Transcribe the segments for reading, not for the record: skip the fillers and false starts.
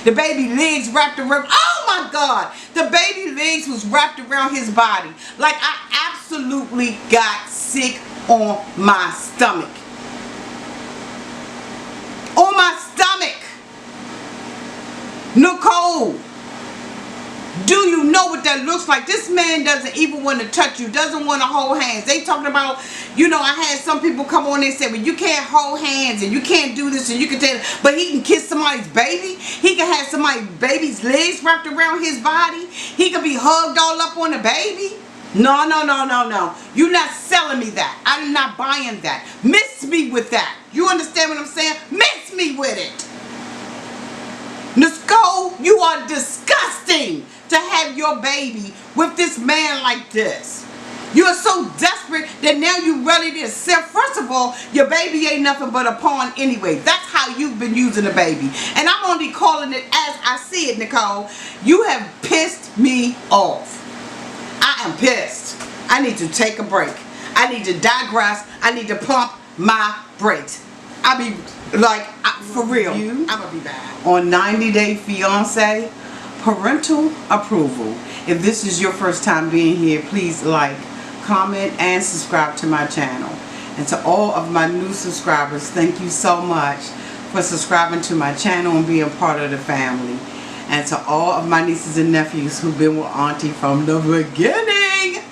The baby legs wrapped around, oh my God, the baby legs was wrapped around his body. Like I absolutely got sick on my stomach. On my stomach. Nicole, do you know what that looks like? This man doesn't even want to touch you, doesn't want to hold hands. They talking about, you know, I had some people come on and say, well, you can't hold hands and you can't do this and you can tell, but he can kiss somebody's baby. He can have somebody's baby's legs wrapped around his body. He can be hugged all up on the baby. No, no, no, no, no. You're not selling me that. I'm not buying that. Miss me with that. You understand what I'm saying? Miss me with it. Nicole, you are disgusting to have your baby with this man like this. You are so desperate that now you're ready to sell. First of all, your baby ain't nothing but a pawn anyway. That's how you've been using the baby. And I'm only calling it as I see it, Nicole. You have pissed me off. I am pissed. I need to take a break. I need to digress. I need to pump my brakes. I be like, for real, I'm gonna be back on 90 Day Fiance Parental Approval. If this is your first time being here, please like, comment, and subscribe to my channel. And to all of my new subscribers, thank you so much for subscribing to my channel and being part of the family. And to all of my nieces and nephews who've been with Auntie from the beginning,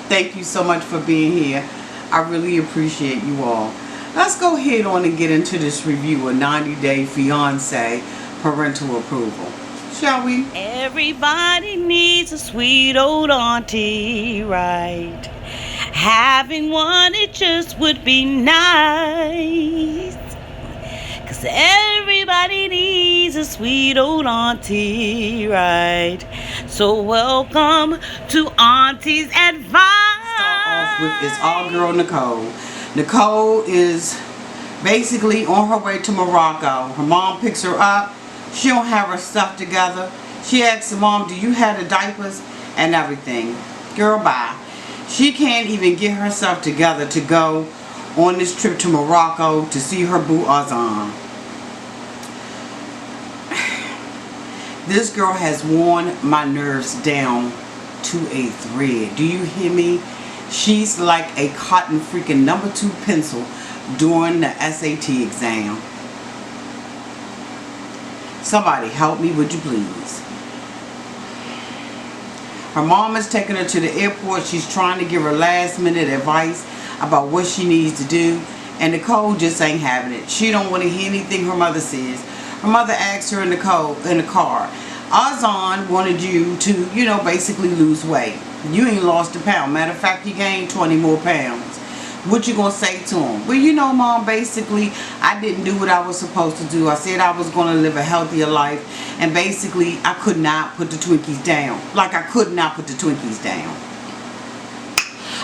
thank you so much for being here. I really appreciate you all. Let's go ahead on and get into this review of 90 Day Fiance Parental Approval. Shall we? Everybody needs a sweet old auntie, right? Having one, it just would be nice. 'Cause everybody needs a sweet old auntie, right? So welcome to Auntie's Advice. Start off with this all-girl Nicole. Nicole is basically on her way to Morocco. Her mom picks her up. She don't have her stuff together. She asks her mom, do you have the diapers and everything? Girl, bye. She can't even get herself together to go on this trip to Morocco to see her boo Azan. This girl has worn my nerves down to a thread. Do you hear me? She's like a cotton freaking number 2 pencil during the SAT exam. Somebody help me, would you please? Her mom is taking her to the airport. She's trying to give her last minute advice about what she needs to do. And Nicole just ain't having it. She don't want to hear anything her mother says. Her mother asked her in the car, Azan wanted you to, you know, basically lose weight. You ain't lost a pound. Matter of fact, you gained 20 more pounds. What you gonna say to him? Well, you know, Mom, basically, I didn't do what I was supposed to do. I said I was gonna live a healthier life, and basically, I could not put the Twinkies down. Like, I could not put the Twinkies down.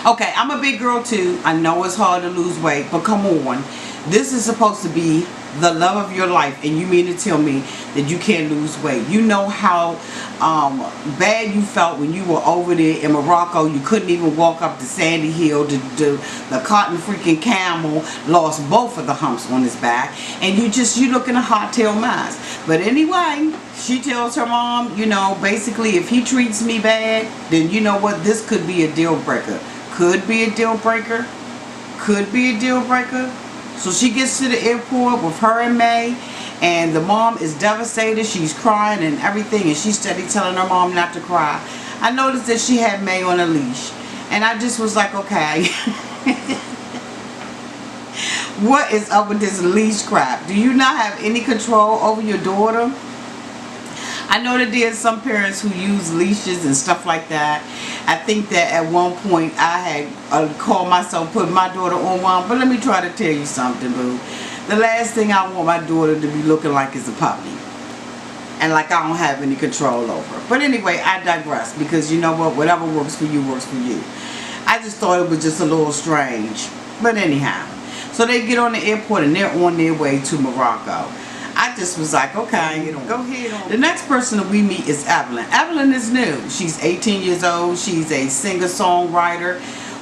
Okay, I'm a big girl too. I know it's hard to lose weight, but come on. This is supposed to be the love of your life, and you mean to tell me that you can't lose weight? You know how bad you felt when you were over there in Morocco. You couldn't even walk up the sandy hill. The cotton freaking camel lost both of the humps on his back, and you looking a hot tail mess. But anyway, she tells her mom, you know, basically, if he treats me bad, then you know what, this could be a deal breaker. Could be a deal breaker. Could be a deal breaker. So she gets to the airport with her and May, and the mom is devastated. She's crying and everything, and she's steady telling her mom not to cry. I noticed that she had May on a leash, and I just was like, okay. What is up with this leash crap? Do you not have any control over your daughter? I know that there's some parents who use leashes and stuff like that. I think that at one point I had called myself putting my daughter on one. But let me try to tell you something, boo. The last thing I want my daughter to be looking like is a puppy. And like I don't have any control over her. But anyway, I digress. Because you know what? Whatever works for you works for you. I just thought it was just a little strange. But anyhow. So they get on the airport and they're on their way to Morocco. I just was like, okay, go ahead. The next person that we meet is Evelyn. Evelyn is new. She's 18 years old. She's a singer-songwriter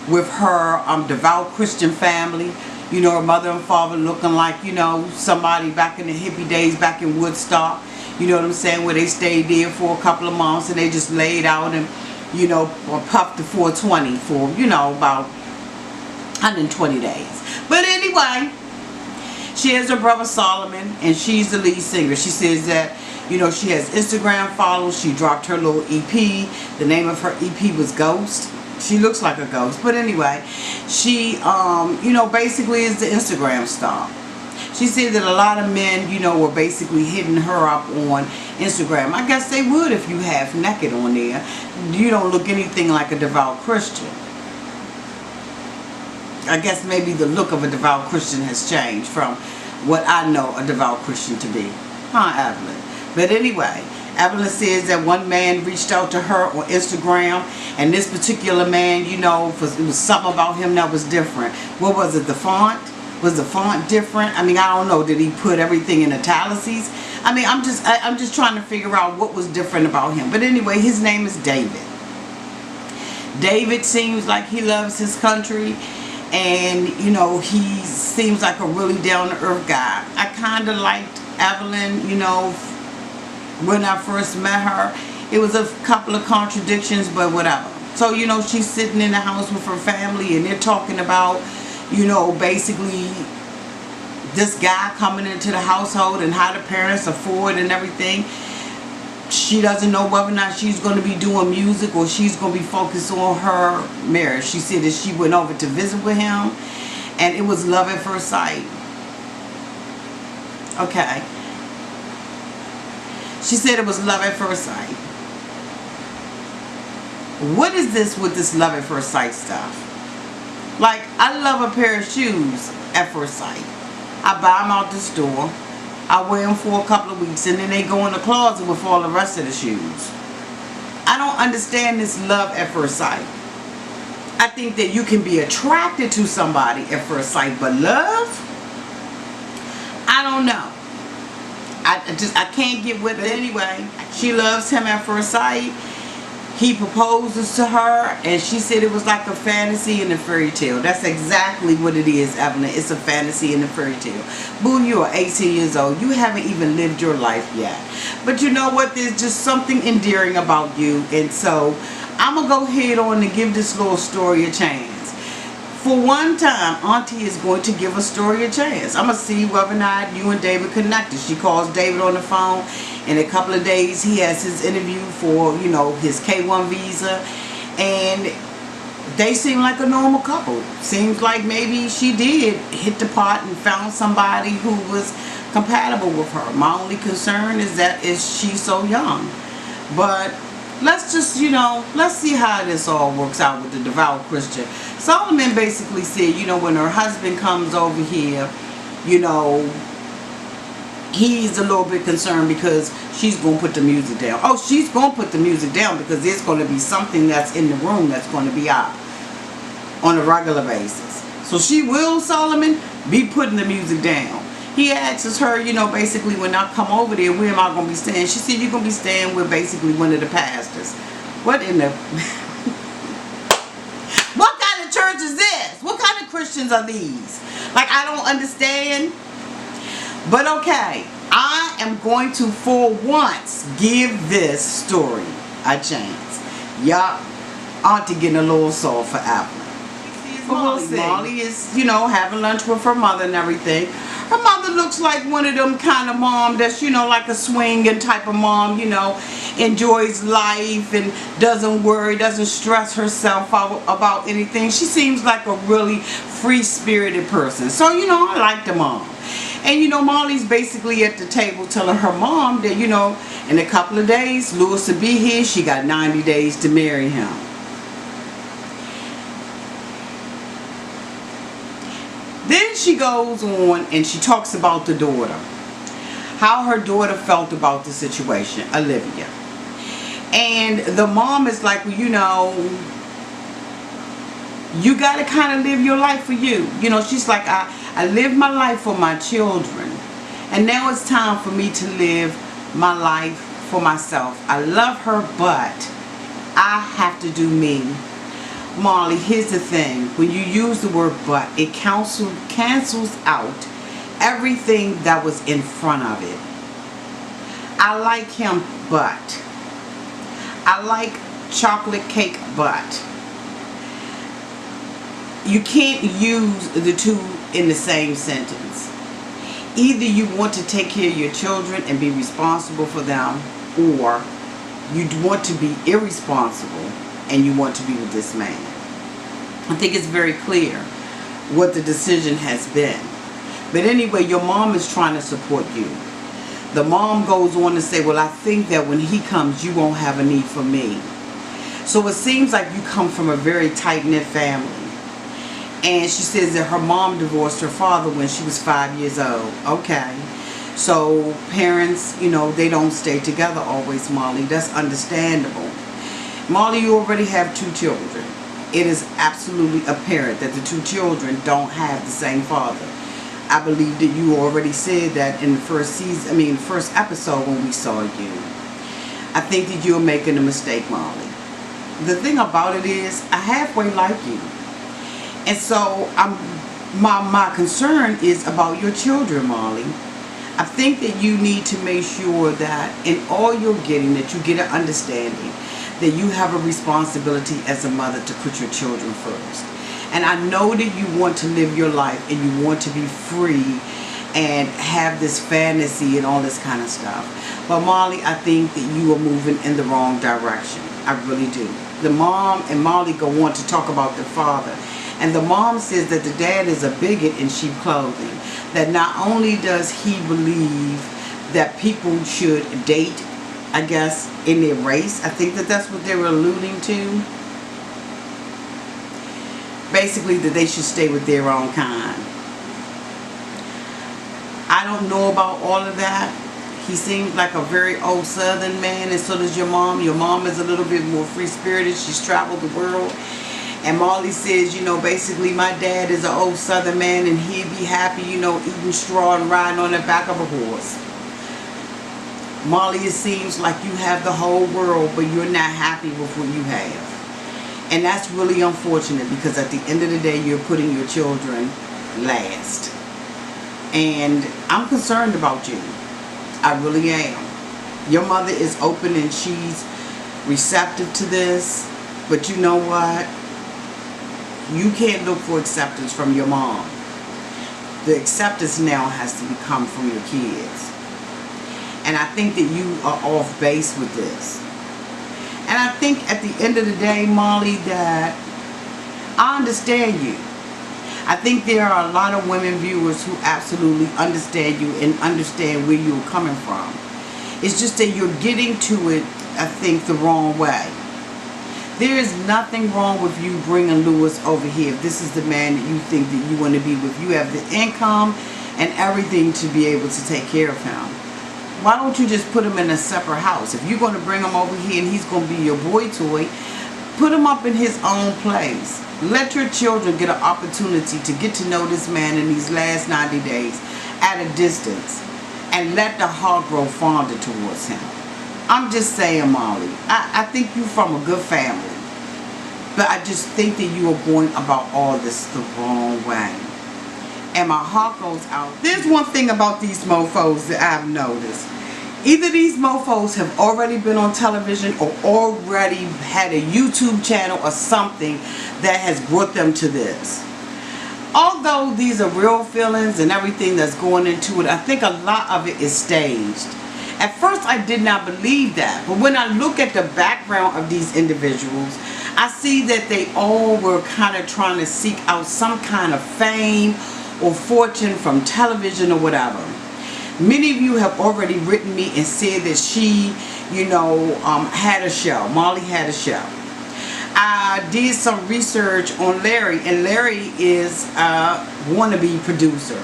with her devout Christian family. You know, her mother and father looking like, you know, somebody back in the hippie days, back in Woodstock. You know what I'm saying? Where they stayed there for a couple of months and they just laid out and, you know, or puffed the 420 for, you know, about 120 days. But anyway, she has her brother Solomon, and she's the lead singer. She says that, you know, she has Instagram follows. She dropped her little EP. The name of her EP was Ghost. She looks like a ghost. But anyway, she, you know, basically is the Instagram star. She said that a lot of men, you know, were basically hitting her up on Instagram. I guess they would if you half naked on there. You don't look anything like a devout Christian. I guess maybe the look of a devout Christian has changed from what I know a devout Christian to be. Huh, Evelyn? But anyway, Evelyn says that one man reached out to her on Instagram, and this particular man, you know, it was something about him that was different. What was it, the font? Was the font different? I mean, I don't know. Did he put everything in italics? I mean, I'm just trying to figure out what was different about him. But anyway, his name is David. David seems like he loves his country. And, you know, he seems like a really down-to-earth guy. I kind of liked Evelyn, you know, when I first met her. It was a couple of contradictions, but whatever. So, you know, she's sitting in the house with her family, and they're talking about, you know, basically this guy coming into the household and how the parents afford and everything. She doesn't know whether or not she's going to be doing music or she's going to be focused on her marriage. She said that she went over to visit with him, and it was love at first sight. Okay. She said it was love at first sight. What is this with this love at first sight stuff? Like, I love a pair of shoes at first sight. I buy them out the store. I wear them for a couple of weeks, and then they go in the closet with all the rest of the shoes. I don't understand this love at first sight. I think that you can be attracted to somebody at first sight, but love? I don't know. I can't get with it. Anyway, she loves him at first sight. He proposes to her, and she said it was like a fantasy and a fairy tale. That's exactly what it is, Evelyn. It's a fantasy and a fairy tale. Boo, you are 18 years old. You haven't even lived your life yet. But you know what? There's just something endearing about you. And so I'm going to go ahead on and give this little story a chance. For one time, Auntie is going to give a story a chance. I'm going to see whether or not you and David connected. She calls David on the phone. In a couple of days, he has his interview for, you know, his K1 visa. And they seem like a normal couple. Seems like maybe she did hit the pot and found somebody who was compatible with her. My only concern is that she's so young. But let's just, you know, let's see how this all works out with the devout Christian. Solomon basically said, you know, when her husband comes over here, you know, he's a little bit concerned because she's going to put the music down. Oh, she's going to put the music down because there's going to be something that's in the room that's going to be out on a regular basis. So she will, Solomon, be putting the music down. He asks her, you know, basically when I come over there, where am I going to be staying? She said, you're going to be staying with basically one of the pastors. What in the... What kind of church is this? What kind of Christians are these? Like, I don't understand. But okay, I am going to, for once, give this story a chance. Yup, Auntie getting a little soft for Apple. Molly is, you know, having lunch with her mother and everything. Her mother looks like one of them kind of mom that's, you know, like a swinging type of mom, you know, enjoys life and doesn't worry, doesn't stress herself out about anything. She seems like a really free-spirited person. So, you know, I like the mom. And, you know, Molly's basically at the table telling her mom that, you know, in a couple of days, Louis will be here. She got 90 days to marry him. Then she goes on and she talks about the daughter. How her daughter felt about the situation, Olivia. And the mom is like, well, you know, you got to kind of live your life for you. You know, she's like, I live my life for my children. And now it's time for me to live my life for myself. I love her, but I have to do me. Molly, here's the thing. When you use the word but, it cancels out everything that was in front of it. I like him, but I like chocolate cake, but you can't use the two in the same sentence. Either you want to take care of your children and be responsible for them, or you want to be irresponsible and you want to be with this man. I think it's very clear what the decision has been. But anyway, your mom is trying to support you. The mom goes on to say, well, I think that when he comes, you won't have a need for me. So it seems like you come from a very tight-knit family. And she says that her mom divorced her father when she was 5 years old. Okay. So parents, they don't stay together always, Molly. That's understandable. Molly, you already have 2 children. It is absolutely apparent that the 2 children don't have the same father. I believe that you already said that in the first episode when we saw you. I think that you're making a mistake, Molly. The thing about it is, I halfway like you. And so my concern is about your children, Molly. I think that you need to make sure that in all you're getting, that you get an understanding that you have a responsibility as a mother to put your children first. And I know that you want to live your life and you want to be free and have this fantasy and all this kind of stuff. But Molly, I think that you are moving in the wrong direction. I really do. The mom and Molly go on to talk about the father. And the mom says that the dad is a bigot in sheep clothing. That not only does he believe that people should date, I guess, in their race. I think that that's what they were alluding to. Basically, that they should stay with their own kind. I don't know about all of that. He seems like a very old Southern man, and so does your mom. Your mom is a little bit more free-spirited. She's traveled the world. And Molly says, basically my dad is an old Southern man and he'd be happy, eating straw and riding on the back of a horse. Molly, it seems like you have the whole world, but you're not happy with what you have. And that's really unfortunate, because at the end of the day, you're putting your children last. And I'm concerned about you. I really am. Your mother is open and she's receptive to this. But you know what? You can't look for acceptance from your mom. The acceptance now has to come from your kids. And I think that you are off base with this. And I think at the end of the day, Molly, that I understand you. I think there are a lot of women viewers who absolutely understand you and understand where you're coming from. It's just that you're getting to it, I think, the wrong way. There is nothing wrong with you bringing Lewis over here if this is the man that you think that you want to be with. You have the income and everything to be able to take care of him. Why don't you just put him in a separate house? If you're going to bring him over here and he's going to be your boy toy, put him up in his own place. Let your children get an opportunity to get to know this man in these last 90 days at a distance. And let the heart grow fonder towards him. I'm just saying, Molly, I think you're from a good family. But I just think that you are going about all this the wrong way. And my heart goes out. There's one thing about these mofos that I've noticed. Either these mofos have already been on television or already had a YouTube channel or something that has brought them to this. Although these are real feelings and everything that's going into it, I think a lot of it is staged. At first I did not believe that, but when I look at the background of these individuals, I see that they all were kind of trying to seek out some kind of fame or fortune from television or whatever. Many of you have already written me and said that she, had a show. Molly had a show. I did some research on Larry, and Larry is a wannabe producer.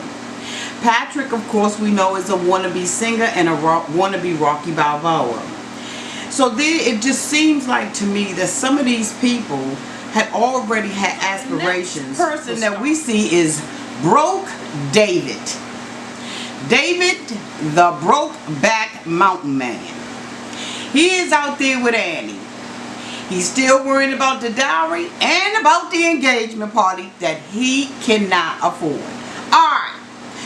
Patrick, of course, we know is a wannabe singer and a wannabe Rocky Balboa. So it just seems like to me that some of these people had already had aspirations. The next person that we see is Broke David. David, the broke back mountain man. He is out there with Annie. He's still worrying about the dowry and about the engagement party that he cannot afford. Alright,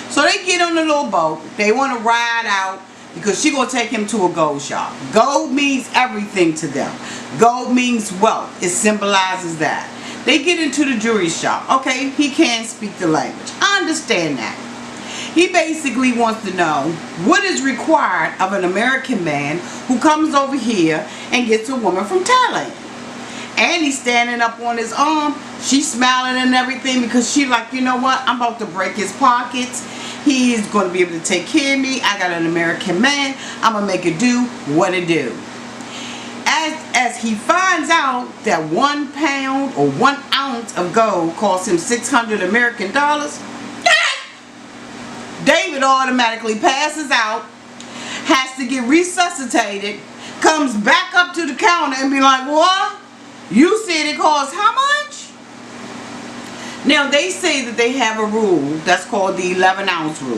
so they get on the little boat. They want to ride out because she gonna take him to a gold shop. Gold means everything to them. Gold means wealth. It symbolizes that. They get into the jewelry shop. Okay, he can't speak the language. I understand that. He basically wants to know what is required of an American man who comes over here and gets a woman from Thailand. And he's standing up on his arm. She's smiling and everything because she like, you know what? I'm about to break his pockets. He's going to be able to take care of me. I got an American man. I'm going to make it do what it do. As he finds out that 1 pound or 1 ounce of gold costs him $600 American dollars, David automatically passes out, has to get resuscitated, comes back up to the counter and be like, what? You said it costs how much? Now they say that they have a rule that's called the 11 ounce rule.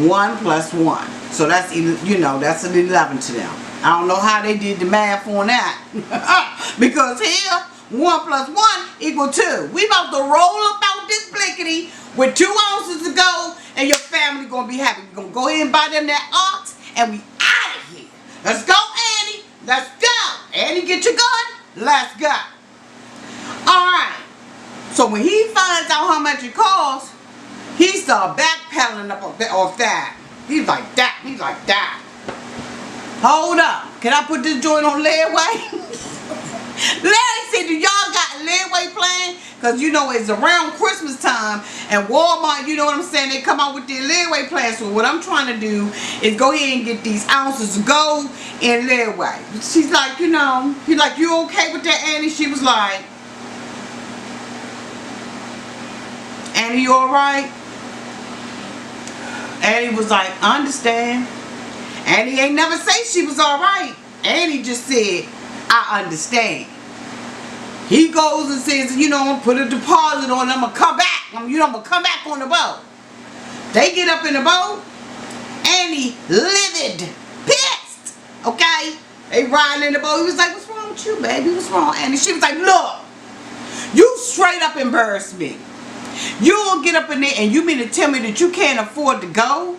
1 plus 1. So that's, you know, that's an 11 to them. I don't know how they did the math on that. Because here, 1 plus 1 equal 2. We about to roll up out this blickety with 2 ounces of gold and your family gonna be happy. We're gonna go ahead and buy them that ox and we out of here. Let's go, Annie. Let's go. Annie, get your gun. Let's go. Alright. So when he finds out how much it costs, he starts backpedaling up off that. He's like that. He's like that. Hold up. Can I put this joint on layaway? Larry said, do y'all got a layaway plan? Because, you know, it's around Christmas time. And Walmart, you know what I'm saying, they come out with their layaway plan. So what I'm trying to do is go ahead and get these ounces of gold in layaway. She's like, you know, he's like, you okay with that, Annie? She was like, Annie, you alright? Annie was like, I understand. Annie ain't never say she was alright. Annie just said, I understand. He goes and says, you know, put a deposit on, I'm going to come back. You know, I'm going to come back on the boat. They get up in the boat. Annie livid, pissed. Okay? They riding in the boat. He was like, what's wrong with you, baby? What's wrong, Annie? She was like, look, you straight up embarrassed me. You will get up in there and you mean to tell me that you can't afford to go?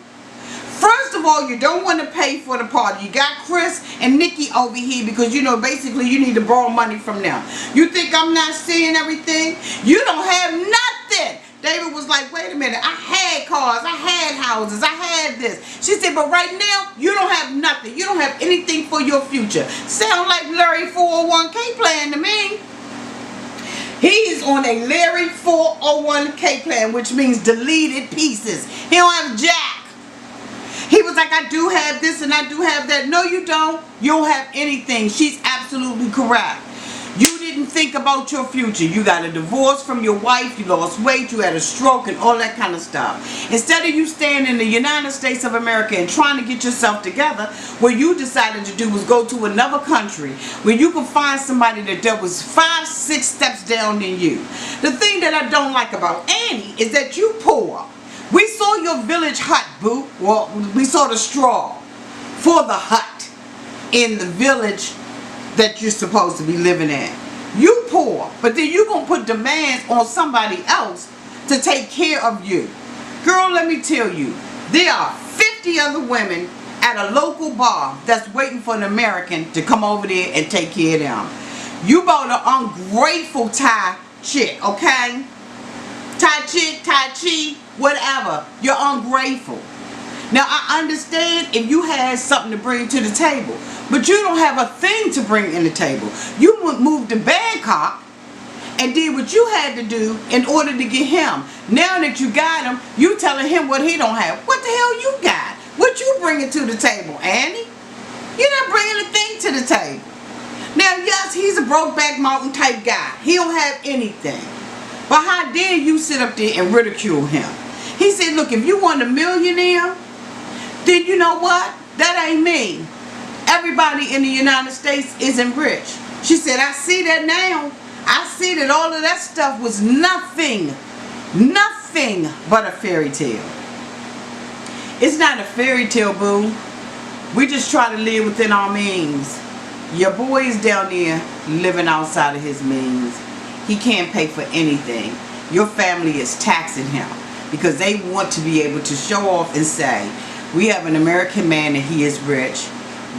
First of all, you don't want to pay for the party. You got Chris and Nikki over here because, you know, basically you need to borrow money from them. You think I'm not seeing everything? You don't have nothing. David was like, wait a minute. I had cars. I had houses. I had this. She said, but right now, you don't have nothing. You don't have anything for your future. Sound like Larry 401k plan to me. He's on a Larry 401k plan, which means deleted pieces. He don't have jack. He was like, I do have this and I do have that. No, you don't. You don't have anything. She's absolutely correct. You didn't think about your future. You got a divorce from your wife. You lost weight. You had a stroke and all that kind of stuff. Instead of you staying in the United States of America and trying to get yourself together, what you decided to do was go to another country where you could find somebody that was 5, 6 steps down than you. The thing that I don't like about Annie is that you poor. We saw your village hut, boo. Well, we saw the straw for the hut in the village that you're supposed to be living in. You poor, but then you gonna put demands on somebody else to take care of you. Girl, let me tell you, there are 50 other women at a local bar that's waiting for an American to come over there and take care of them. You bought an ungrateful Thai chick, okay? Thai chick, Tai Chi, whatever. You're ungrateful. Now, I understand if you had something to bring to the table, but you don't have a thing to bring in the table. You moved to Bangkok and did what you had to do in order to get him. Now that you got him, you telling him what he don't have. What the hell you got? What you bringing to the table, Annie? You're not bringing a thing to the table. Now, yes, he's a Brokeback Mountain type guy. He don't have anything. But how dare you sit up there and ridicule him? He said, look, if you want a millionaire, then you know what? That ain't me. Everybody in the United States isn't rich. She said, I see that now. I see that all of that stuff was nothing but a fairy tale. It's not a fairy tale, boo. We just try to live within our means. Your boy is down there living outside of his means. He can't pay for anything. Your family is taxing him because they want to be able to show off and say, We have an American man and he is rich.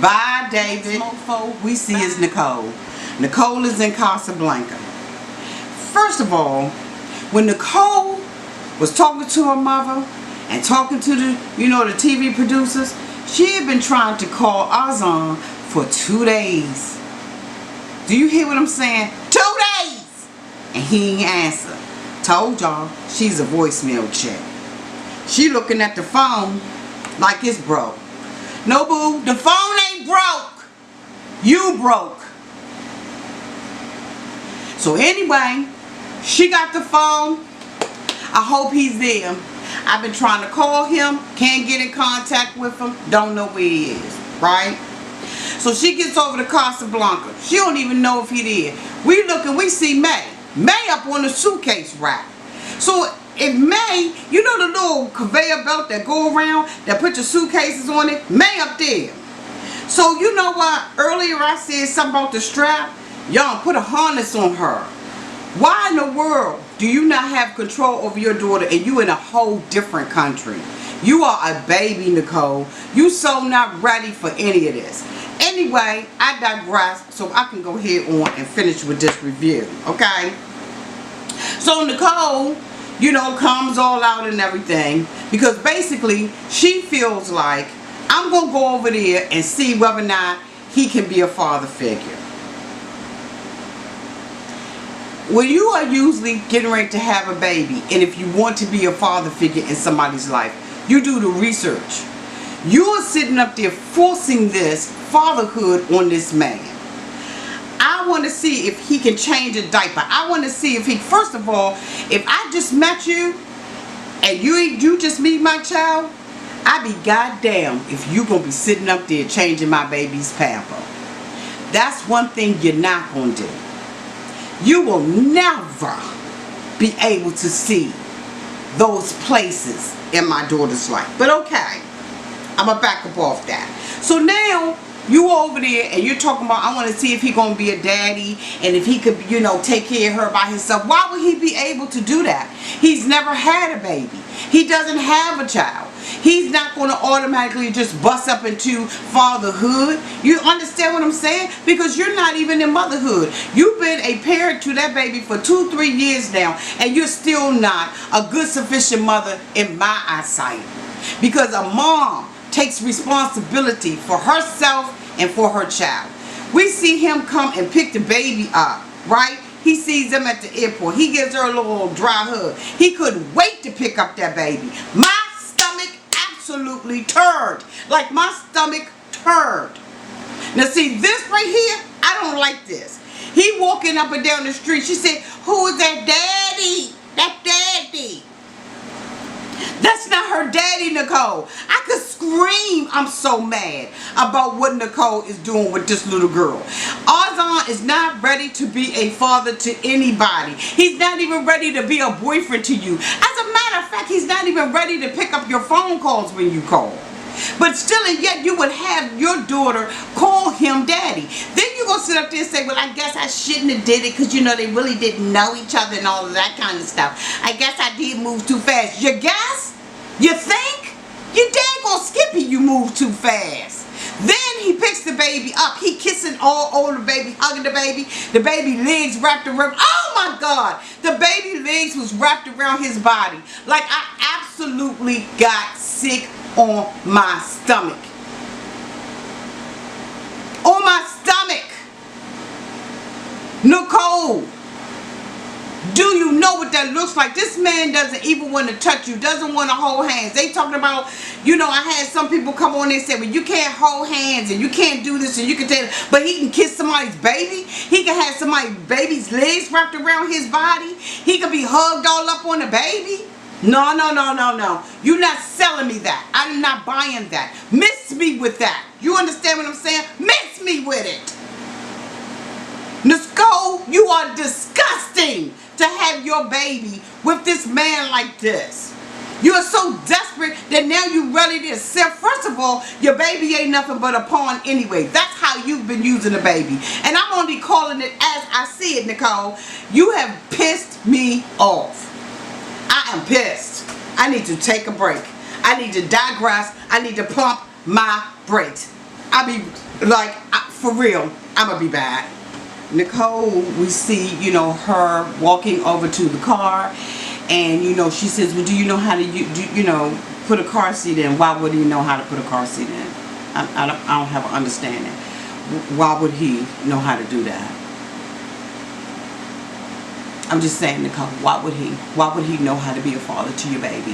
Bye, David. We see is Nicole. Nicole is in Casablanca. First of all, when Nicole was talking to her mother and talking to the TV producers, she had been trying to call Azan for 2 days. Do you hear what I'm saying? 2 days! And he ain't answer. Told y'all, she's a voicemail chick. She looking at the phone like it's broke. No, boo, the phone ain't broke. You broke. So anyway, she got the phone. I hope he's there. I've been trying to call him. Can't get in contact with him. Don't know where he is. Right? So she gets over to Casablanca. She don't even know if he there. We look and we see May. May up on the suitcase rack. So if May, you know the little conveyor belt that go around that put your suitcases on it? May up there. So you know what? Earlier I said something about the strap. Y'all put a harness on her. Why in the world do you not have control over your daughter and you in a whole different country? You are a baby, Nicole. You so not ready for any of this. Anyway, I digress, so I can go ahead on and finish with this review, okay? So Nicole, comes all out and everything because basically she feels like I'm going to go over there and see whether or not he can be a father figure. When you are usually getting ready to have a baby, and if you want to be a father figure in somebody's life, you do the research. You are sitting up there forcing this fatherhood on this man. I want to see if he can change a diaper. I want to see if he, first of all, if I just met you and you just meet my child, I'd be goddamn if you going to be sitting up there changing my baby's pamper. That's one thing you're not going to do. You will never be able to see those places in my daughter's life. But okay, I'm going to back up off that. So now, you over there and you're talking about, I want to see if he's going to be a daddy and if he could, take care of her by himself. Why would he be able to do that? He's never had a baby. He doesn't have a child. He's not going to automatically just bust up into fatherhood. You understand what I'm saying? Because you're not even in motherhood. You've been a parent to that baby for 2-3 years now, and you're still not a good sufficient mother in my eyesight. Because a mom takes responsibility for herself and for her child. We see him come and pick the baby up, right? He sees them at the airport. He gives her a little dry hug. He couldn't wait to pick up that baby. My stomach absolutely turned. Like my stomach turned. Now see, this right here, I don't like this. He walking up and down the street. She said, who is that daddy? That daddy. That's not her daddy, Nicole. I could scream. I'm so mad about what Nicole is doing with this little girl. Azan is not ready to be a father to anybody. He's not even ready to be a boyfriend to you. As a matter of fact, he's not even ready to pick up your phone calls when you call. But still and yet you would have your daughter call him daddy. Then you're going to sit up there and say, well, I guess I shouldn't have did it because, they really didn't know each other and all of that kind of stuff. I guess I did move too fast. You guess? You think? You daggone Skippy, you move too fast. Then he picks the baby up. He kissing all over the baby, hugging the baby. The baby legs wrapped around. Oh my God. The baby legs was wrapped around his body. Like I absolutely got sick on my stomach. On my stomach. Nicole, do you know what that looks like? This man doesn't even want to touch you, doesn't want to hold hands. They talking about, I had some people come on and say, well, you can't hold hands and you can't do this and you can tell, but he can kiss somebody's baby. He can have somebody's baby's legs wrapped around his body. He can be hugged all up on the baby. No. You're not selling me that. I'm not buying that. Miss me with that. You understand what I'm saying? Miss me with it. Nicole, you are disgusting to have your baby with this man like this. You are so desperate that now you're ready to sell. First of all, your baby ain't nothing but a pawn anyway. That's how you've been using the baby. And I'm only calling it as I see it, Nicole. You have pissed me off. I am pissed. I need to take a break. I need to digress. I need to pump my brakes. I be like, for real, I'm going to be bad. Nicole, we see, her walking over to the car, and, she says, well, do you know how to, put a car seat in? Why would he know how to put a car seat in? I don't have an understanding. Why would he know how to do that? I'm just saying, Nicole, why would he know how to be a father to your baby?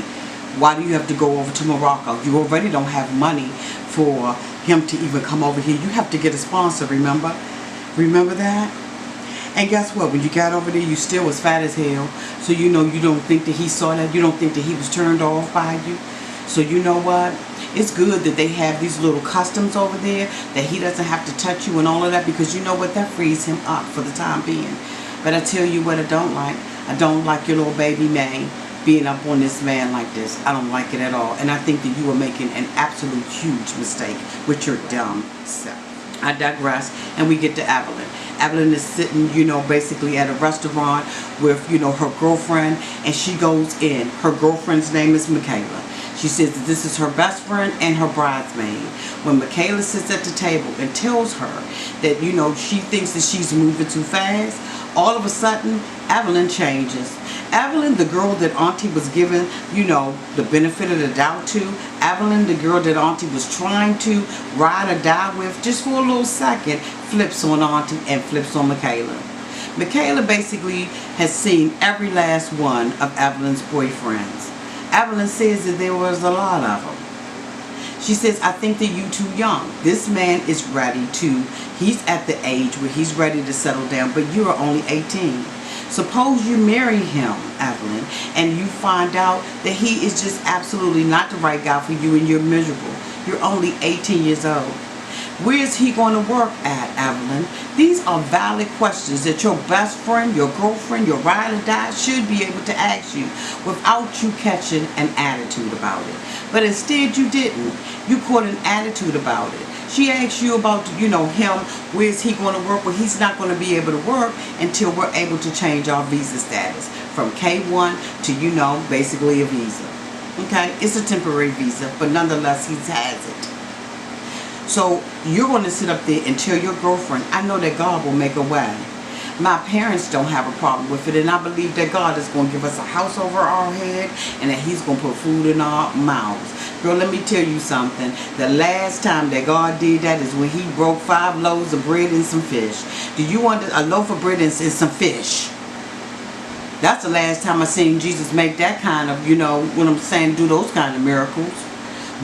Why do you have to go over to Morocco? You already don't have money for him to even come over here. You have to get a sponsor, remember? Remember that? And guess what? When you got over there, you still was fat as hell. So you don't think that he saw that. You don't think that he was turned off by you. So you know what? It's good that they have these little customs over there, that he doesn't have to touch you and all of that, because you know what? That frees him up for the time being. But I tell you what I don't like. I don't like your little baby May being up on this man like this. I don't like it at all. And I think that you are making an absolute huge mistake with your dumb self. I digress, and we get to Evelyn. Evelyn is sitting, basically at a restaurant with, her girlfriend, and she goes in. Her girlfriend's name is Michaela. She says that this is her best friend and her bridesmaid. When Michaela sits at the table and tells her that, she thinks that she's moving too fast, all of a sudden, Evelyn changes. Evelyn, the girl that Auntie was giving, the benefit of the doubt to. Evelyn, the girl that Auntie was trying to ride or die with, just for a little second, flips on Auntie and flips on Michaela. Michaela basically has seen every last one of Evelyn's boyfriends. Evelyn says that there was a lot of them. She says, I think that you too young. This man is ready to, he's at the age where he's ready to settle down, but you are only 18. Suppose you marry him, Evelyn, and you find out that he is just absolutely not the right guy for you and you're miserable. You're only 18 years old. Where is he going to work at, Evelyn? These are valid questions that your best friend, your girlfriend, your ride or die should be able to ask you without you catching an attitude about it. But instead you didn't. You caught an attitude about it. She asked you about, him, where is he going to work? Well, he's not going to be able to work until we're able to change our visa status from K1 to, basically a visa. Okay? It's a temporary visa, but nonetheless, he has it. So you're going to sit up there and tell your girlfriend, I know that God will make a way. My parents don't have a problem with it, and I believe that God is going to give us a house over our head and that he's going to put food in our mouths. Girl, let me tell you something. The last time that God did that is when he broke 5 loaves of bread and some fish. Do you want a loaf of bread and some fish? That's the last time I seen Jesus make that kind of, what I'm saying, do those kind of miracles.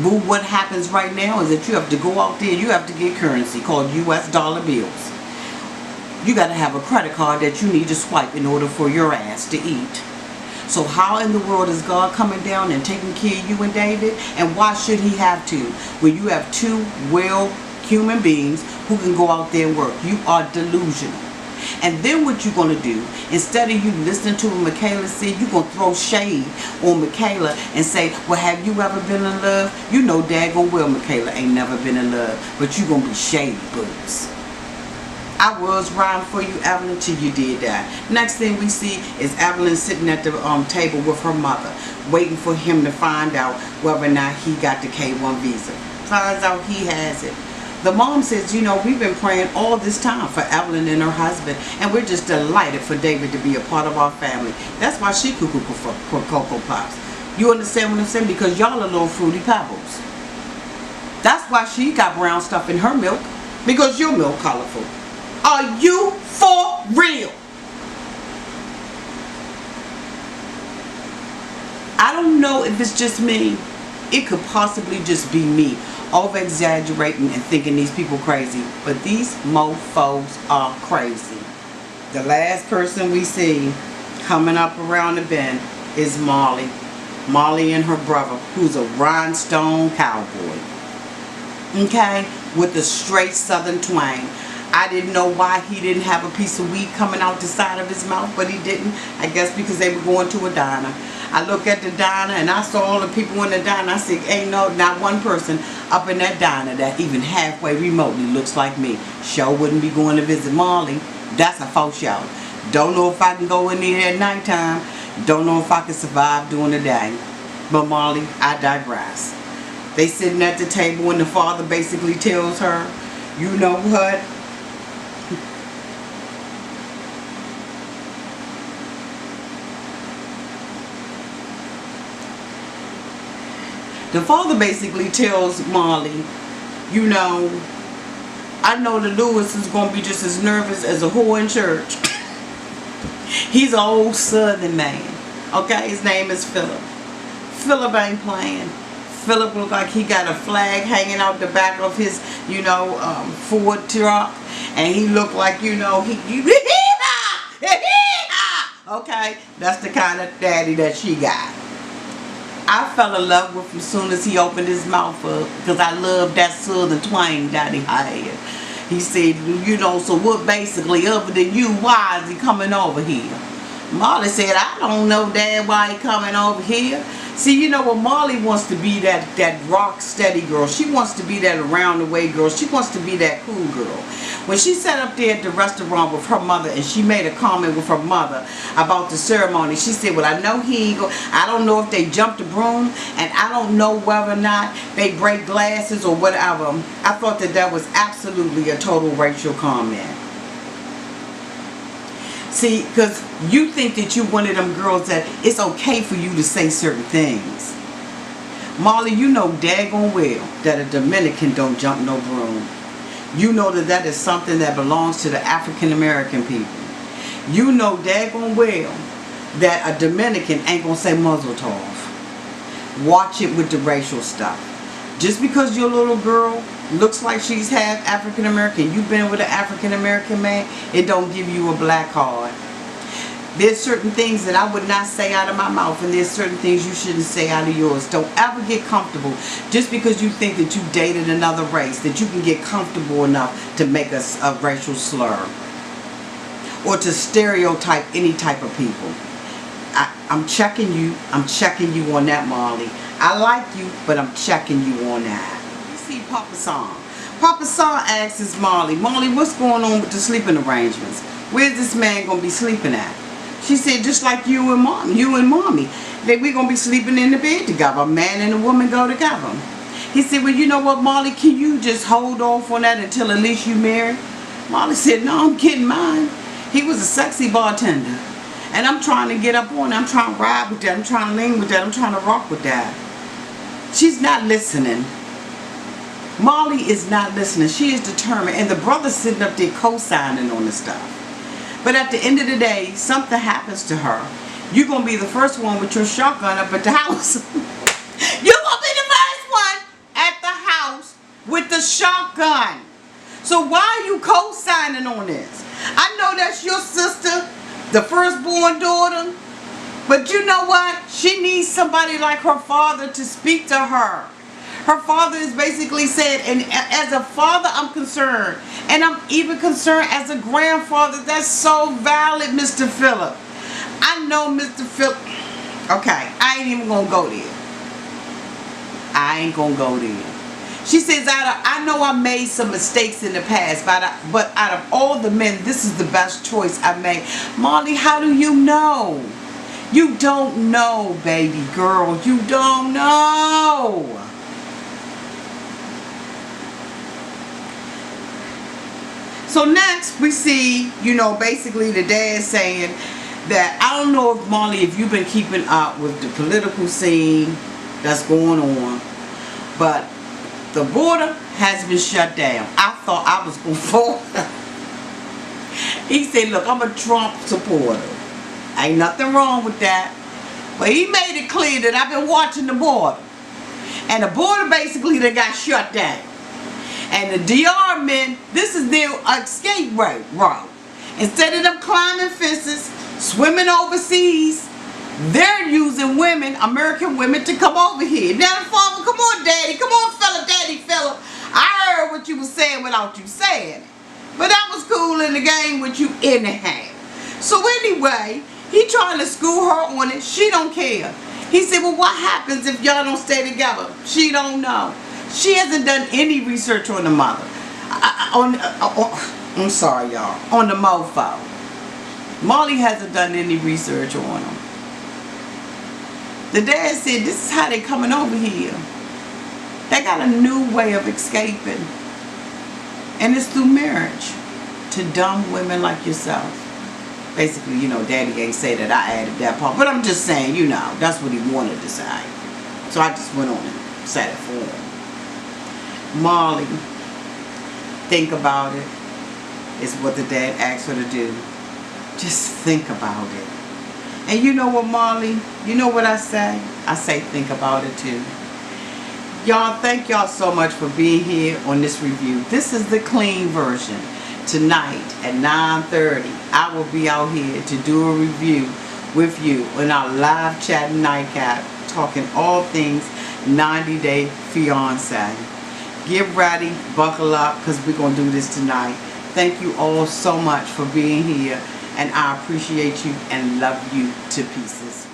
Boo, what happens right now is that you have to go out there, you have to get currency called US dollar bills. You got to have a credit card that you need to swipe in order for your ass to eat. So how in the world is God coming down and taking care of you and David? And why should he have to? When you have 2 well human beings who can go out there and work. You are delusional. And then what you're going to do, instead of you listening to what Michaela said, you're going to throw shade on Michaela and say, well, have you ever been in love? You know daggone well Michaela ain't never been in love, but you're going to be shady boots. I was riding for you, Evelyn, till you did that. Next thing we see is Evelyn sitting at the table with her mother, waiting for him to find out whether or not he got the K1 visa. Finds out he has it. The mom says, we've been praying all this time for Evelyn and her husband, and we're just delighted for David to be a part of our family. That's why she cuckoo for Cocoa Pops. You understand what I'm saying? Because y'all are little fruity pebbles. That's why she got brown stuff in her milk, because your milk colorful. Are you for real? I don't know if it's just me. It could possibly just be me over-exaggerating and thinking these people crazy. But these mofos are crazy. The last person we see coming up around the bend is Molly. Molly and her brother, who's a rhinestone cowboy. Okay? With a straight southern twang. I didn't know why he didn't have a piece of weed coming out the side of his mouth, but he didn't. I guess because they were going to a diner. I look at the diner and I saw all the people in the diner. I said, ain't not one person up in that diner that even halfway remotely looks like me. Sure wouldn't be going to visit Molly. That's a faux show. Don't know if I can go in there at nighttime. Don't know if I can survive during the day. But Molly, I digress. They sitting at the table and the father basically tells her, you know what? The father basically tells Molly, you know, I know that Lewis is going to be just as nervous as a whore in church. He's an old southern man. Okay, his name is Philip. Philip ain't playing. Philip look like he got a flag hanging out the back of his, Ford truck. And he looked like, okay, that's the kind of daddy that she got. I fell in love with him as soon as he opened his mouth up because I love that southern twang that he had. He said, so what basically, other than you, why is he coming over here? Molly said, I don't know, Dad, why he coming over here. See, Molly wants to be that rock steady girl. She wants to be that around the way girl. She wants to be that cool girl. When she sat up there at the restaurant with her mother and she made a comment with her mother about the ceremony, she said, well, I know he ain't go. I don't know if they jumped the broom, and I don't know whether or not they break glasses or whatever. I thought that was absolutely a total racial comment. See, because you think that you one of them girls that it's okay for you to say certain things. Molly, you know daggone well that a Dominican don't jump no broom. You know that is something that belongs to the African American people. You know daggone well that a Dominican ain't gonna say muzzle tov. Watch it with the racial stuff. Just because your little girl looks like she's half African American, you've been with an African American man, it don't give you a black card. There's certain things that I would not say out of my mouth, and there's certain things you shouldn't say out of yours. Don't ever get comfortable just because you think that you dated another race, that you can get comfortable enough to make a racial slur or to stereotype any type of people. I'm checking you. I'm checking you on that, Molly. I like you, but I'm checking you on that. You see Papa San. Papa San asks Molly, what's going on with the sleeping arrangements? Where's this man going to be sleeping at? She said, just like you and mommy. That we're going to be sleeping in the bed together. A man and a woman go together. He said, well, you know what, Molly, can you just hold off on that until at least you married? Molly said, no, I'm kidding mine. He was a sexy bartender. And I'm trying to get up on it. I'm trying to ride with that. I'm trying to lean with that. I'm trying to rock with that. She's not listening. Molly is not listening. She is determined. And the brother's sitting up there co-signing on the stuff. But at the end of the day, something happens to her. You're going to be the first one with your shotgun up at the house. You're going to be the first one at the house with the shotgun. So why are you co-signing on this? I know that's your sister, the firstborn daughter. But you know what? She needs somebody like her father to speak to her. Her father is basically said, and as a father, I'm concerned. And I'm even concerned as a grandfather. That's so valid, Mr. Phillip. I know Mr. Phillip. Okay, I ain't even going to go there. I ain't going to go there. She says, I know I made some mistakes in the past, but out of all the men, this is the best choice I made. Molly, how do you know? You don't know, baby girl. You don't know. So next we see, basically the dad saying that, I don't know if Molly, if you've been keeping up with the political scene that's going on, but the border has been shut down. I thought I was going to fall. He said, look, I'm a Trump supporter. Ain't nothing wrong with that. But he made it clear that I've been watching the border. And the border basically they got shut down. And the DR men, this is their escape route. Instead of them climbing fences, swimming overseas, they're using women, American women, to come over here. Now, father, come on, daddy. Come on, fella, daddy, fella. I heard what you were saying without you saying it. But that was cool in the game with you anyhow. So anyway, he trying to school her on it. She don't care. He said, well, what happens if y'all don't stay together? She don't know. She hasn't done any research on the mother. I'm sorry, y'all. On the mofo. Molly hasn't done any research on him. The dad said, this is how they coming over here. They got a new way of escaping. And it's through marriage. To dumb women like yourself. Basically, you know, Daddy ain't say that I added that part. But I'm just saying, you know, that's what he wanted to say. So I just went on and said it for him. Molly, think about it. It's what the dad asked her to do. Just think about it. And you know what, Molly? You know what I say? I say think about it too. Y'all, thank y'all so much for being here on this review. This is the clean version. Tonight at 9:30, I will be out here to do a review with you on our live chat nightcap, talking all things 90 Day Fiance. Get ready, buckle up, because we're going to do this tonight. Thank you all so much for being here, and I appreciate you and love you to pieces.